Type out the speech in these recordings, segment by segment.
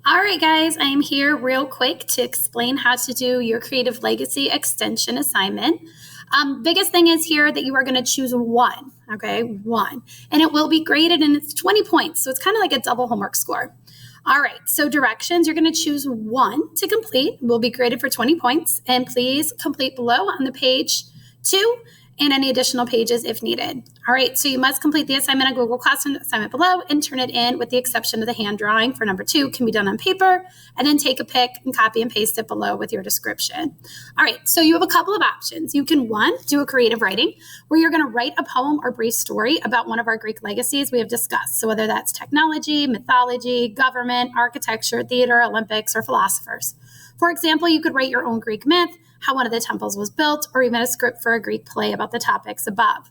All right, guys, I am here real quick to explain how to do your Creative Legacy Extension assignment. Biggest thing is here that you are going to choose one, okay, one, and it will be graded and it's 20 points. So it's kind of like a double homework score. All right, so directions, you're going to choose one to complete, will be graded for 20 points, and please complete below on the page 2 and any additional pages if needed. All right, so you must complete the assignment on Google Classroom assignment below and turn it in with the exception of the hand drawing for number 2 can be done on paper, and then take a pic and copy and paste it below with your description. All right, so you have a couple of options. You can, one, do a creative writing where you're going to write a poem or brief story about one of our Greek legacies we have discussed. So whether that's technology, mythology, government, architecture, theater, Olympics, or philosophers. For example, you could write your own Greek myth, how one of the temples was built, or even a script for a Greek play about the topics above.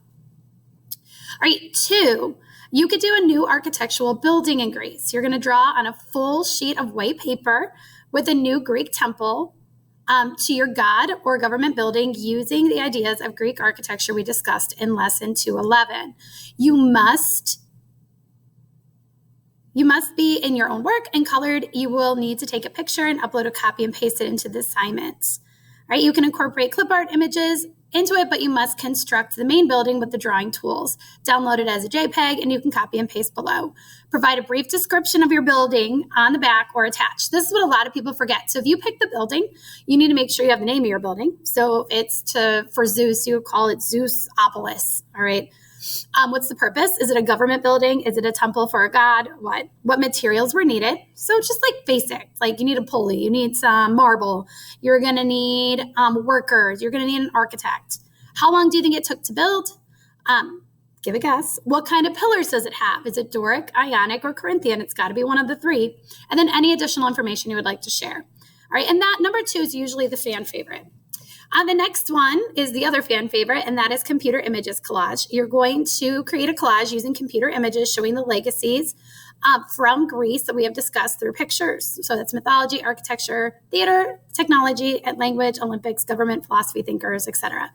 All right, 2, you could do a new architectural building in Greece. You're going to draw on a full sheet of white paper with a new Greek temple to your god or government building using the ideas of Greek architecture we discussed in lesson 211. You must be in your own work and colored. You will need to take a picture and upload a copy and paste it into the assignment. Right? You can incorporate clip art images into it, but you must construct the main building with the drawing tools. Download it as a JPEG, and you can copy and paste below. Provide a brief description of your building on the back or attached. This is what a lot of people forget. So if you pick the building, you need to make sure you have the name of your building. So if it's for Zeus, you would call it Zeusopolis, all right? What's the purpose? Is it a government building? Is it a temple for a god? What materials were needed? So just like basic, like you need a pulley, you need some marble, you're going to need workers, you're going to need an architect. How long do you think it took to build? Give a guess. What kind of pillars does it have? Is it Doric, Ionic, or Corinthian? It's got to be one of the 3. And then any additional information you would like to share. All right, and that number 2 is usually the fan favorite. The next one is the other fan favorite, and that is computer images collage. You're going to create a collage using computer images showing the legacies from Greece that we have discussed through pictures. So that's mythology, architecture, theater, technology, language, Olympics, government, philosophy, thinkers, etc.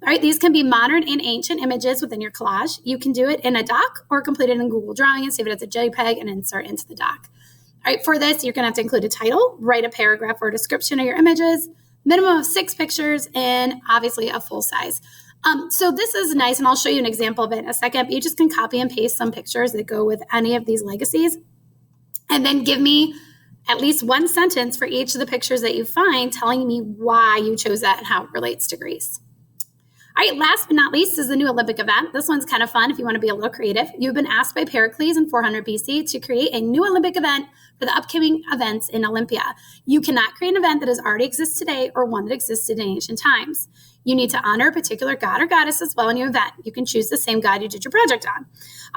All right, these can be modern and ancient images within your collage. You can do it in a doc or complete it in Google Drawing and save it as a JPEG and insert into the doc. All right, for this, you're going to have to include a title, write a paragraph or description of your images, minimum of 6 pictures, and obviously a full size. So this is nice, and I'll show you an example of it in a second, but you just can copy and paste some pictures that go with any of these legacies, and then give me at least one sentence for each of the pictures that you find telling me why you chose that and how it relates to Greece. All right, last but not least is the new Olympic event. This one's kind of fun if you want to be a little creative. You've been asked by Pericles in 400 BC to create a new Olympic event for the upcoming events in Olympia. You cannot create an event that has already exists today or one that existed in ancient times. You need to honor a particular god or goddess as well in your event. You can choose the same god you did your project on.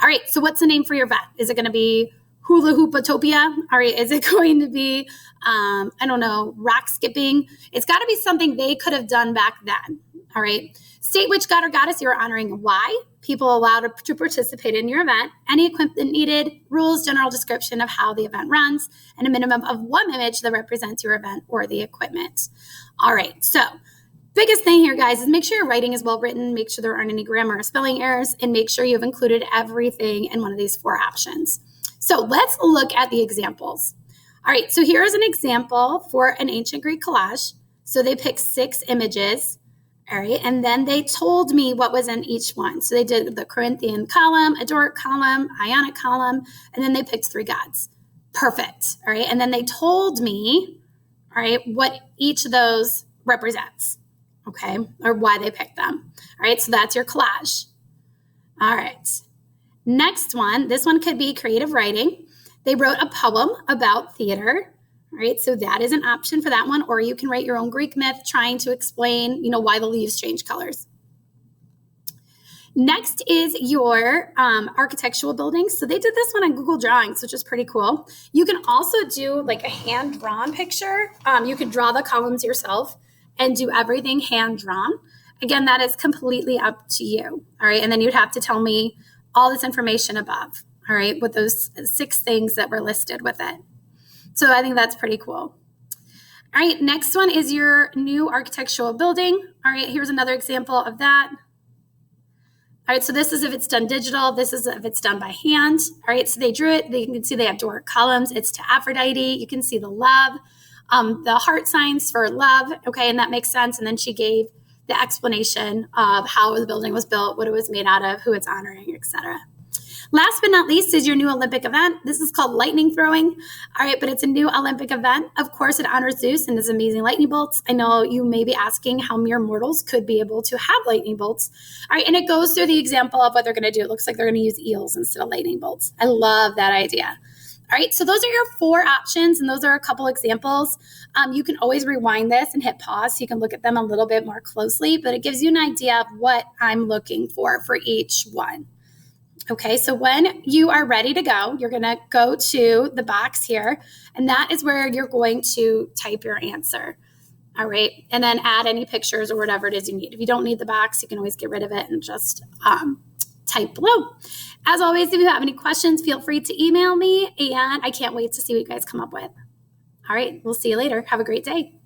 All right, so what's the name for your event? Is it going to be Hula Hoopatopia? All right, is it going to be, rock skipping? It's got to be something they could have done back then. All right. State which god or goddess you are honoring and why. People allowed to participate in your event. Any equipment needed. Rules, general description of how the event runs, and a minimum of 1 image that represents your event or the equipment. All right. So biggest thing here, guys, is make sure your writing is well written. Make sure there aren't any grammar or spelling errors, and make sure you've included everything in one of these 4 options. So let's look at the examples. All right. So here is an example for an ancient Greek collage. So they picked 6 images. All right, and then they told me what was in each one. So they did the Corinthian column, a Doric column, Ionic column, and then they picked 3 gods. Perfect. All right, and then they told me, all right, what each of those represents, okay, or why they picked them. All right, so that's your collage. All right, next one, this one could be creative writing. They wrote a poem about theater. All right, so that is an option for that one, or you can write your own Greek myth trying to explain, why the leaves change colors. Next is your architectural buildings. So they did this one on Google Drawings, which is pretty cool. You can also do like a hand-drawn picture. You can draw the columns yourself and do everything hand-drawn. Again, that is completely up to you. All right, and then you'd have to tell me all this information above, all right, with those 6 things that were listed with it. So I think that's pretty cool. All right, next one is your new architectural building. All right, here's another example of that. All right, so this is if it's done digital. This is if it's done by hand. All right, so they drew it. You can see they have Doric columns. It's to Aphrodite. You can see the love, the heart signs for love. Okay, and that makes sense. And then she gave the explanation of how the building was built, what it was made out of, who it's honoring, etc. Last but not least is your new Olympic event. This is called lightning throwing. All right, but it's a new Olympic event. Of course, it honors Zeus and his amazing lightning bolts. I know you may be asking how mere mortals could be able to have lightning bolts. All right, and it goes through the example of what they're going to do. It looks like they're going to use eels instead of lightning bolts. I love that idea. All right, so those are your 4 options, and those are a couple examples. You can always rewind this and hit pause so you can look at them a little bit more closely, but it gives you an idea of what I'm looking for each one. Okay, so when you are ready to go, you're going to go to the box here, and that is where you're going to type your answer. All right, and then add any pictures or whatever it is you need. If you don't need the box, you can always get rid of it and just type below. As always, if you have any questions, feel free to email me, and I can't wait to see what you guys come up with. All right, we'll see you later. Have a great day.